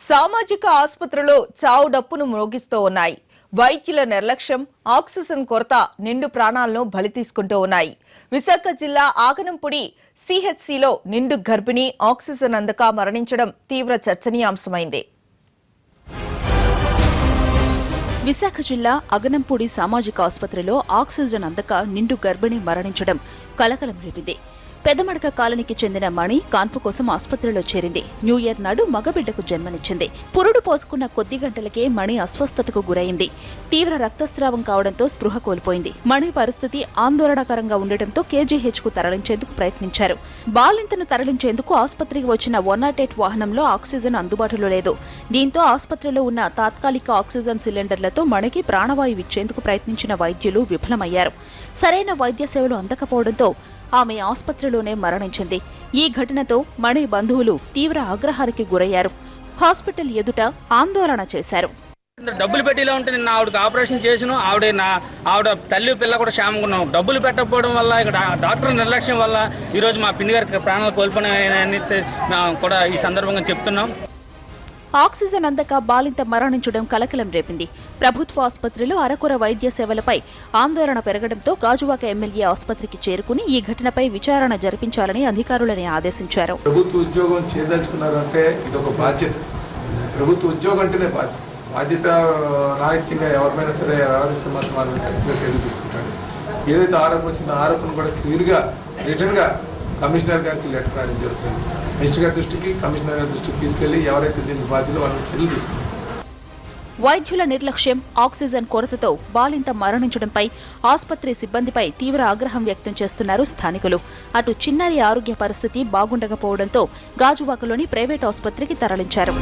సామాజిక ఆసుపత్రులు చావు డప్పును మ్రోగిస్తూ ఉన్నాయి. వైద్యుల నిర్లక్ష్యం, ఆక్సిజన్ కొరత నిండు ప్రాణాలను బలి తీసుకుంటూ ఉన్నాయి. విశాఖ జిల్లా ఆగనంపూడి సిహెచ్సిలో నిండు గర్భిణి ఆక్సిజన్ అందక మరణించడం తీవ్ర చర్చనీయాంశమైంది. విశాఖ జిల్లా అగనంపూడి సామాజిక ఆసుపత్రిలో ఆక్సిజన్ అందక నిండు గర్భిణి మరణించడం కలకలం రేపింది. పెదమడక కాలనీకి చెందిన మణి కాన్పు కోసం ఆసుపత్రిలో చేరింది. న్యూ ఇయర్ నాడు మగబిడ్డకు జన్మనిచ్చింది. పురుడు పోసుకున్న కొద్ది గంటలకే మణి అస్వస్థతకు గురైంది. తీవ్ర రక్తస్రావం కావడంతో స్పృహ కోల్పోయింది. మణి పరిస్థితి ఆందోళనకరంగా ఉండటంతో కేజీహెచ్ కు తరలించేందుకు ప్రయత్నించారు. బాలింతను తరలించేందుకు ఆసుపత్రికి వచ్చిన 108 వాహనంలో ఆక్సిజన్ అందుబాటులో లేదు. దీంతో ఆసుపత్రిలో ఉన్న తాత్కాలిక ఆక్సిజన్ సిలిండర్లతో మణికి ప్రాణవాయువు ఇచ్చేందుకు ప్రయత్నించిన వైద్యులు విఫలమయ్యారు. సరైన వైద్య సేవలు అందకపోవడంతో ఆమె ఆసుపత్రిలోనే మరణించింది. ఈ ఘటనతో మణి బంధువులు తీవ్ర ఆగ్రహానికి గురయ్యారు. హాస్పిటల్ ఎదుట ఆందోళన చేశారు. డబ్బులు పెట్టిలా ఉంటే నేను ఆవిడకి ఆపరేషన్ చేసిన ఆవిడ తల్లి పిల్ల కూడా క్షేమంగా ఉన్నాం. డబ్బులు పెట్టకపోవడం వల్ల ఇక్కడ డాక్టర్ నిర్లక్ష్యం వల్ల ఈరోజు మా పిన్ని గారికి ప్రాణాలు కోల్పోయినాయని కూడా ఈ సందర్భంగా చెప్తున్నాం. ఆక్సిజన్ అందక బాలింత మరణించడం కలకలం రేపింది. ప్రభుత్వ ఆసుపత్రిలో అరకొర వైద్య సేవలపై ఆందోళన పెరగడంతో గాజువాక ఎమ్మెల్యే ఆసుపత్రికి చేరుకుని ఈ ఘటనపై విచారణ జరిపించాలని అధికారులని ఆదేశించారు. ప్రభుత్వ ఉద్యోగం చేయదలుచుకున్నారంటే ఇదొక బాధ్యత. ప్రభుత్వ ఉద్యోగం అంటేనే బాధ్యత రాహిత్యంగా ఎవరిపైనా సరే వ్యవహరిస్తే మాత్రం మనం కఠినంగా చర్యలు తీసుకుంటాడు. ఏదైతే ఆరోపణ వచ్చిందో ఆరోపణ కూడా క్లియర్గా రిటర్న్గా కమిషనర్ గారికి లెటర్ రాయడం జరుగుతుంది. మినిస్టర్ గారి దృష్టికి, కమిషనర్ గారి దృష్టికి తీసుకెళ్లి ఎవరైతే దీనికి బాధ్యులో వాళ్ళని చర్యలు తీసుకుంటారు. వైద్యుల నిర్లక్ష్యం, ఆక్సిజన్ కొరతతో బాలింత మరణించడంపై ఆసుపత్రి సిబ్బందిపై తీవ్ర ఆగ్రహం వ్యక్తం చేస్తున్నారు స్థానికులు. అటు చిన్నారి ఆరోగ్య పరిస్థితి బాగుండకపోవడంతో గాజువాకలోని ప్రైవేట్ ఆసుపత్రికి తరలించారు.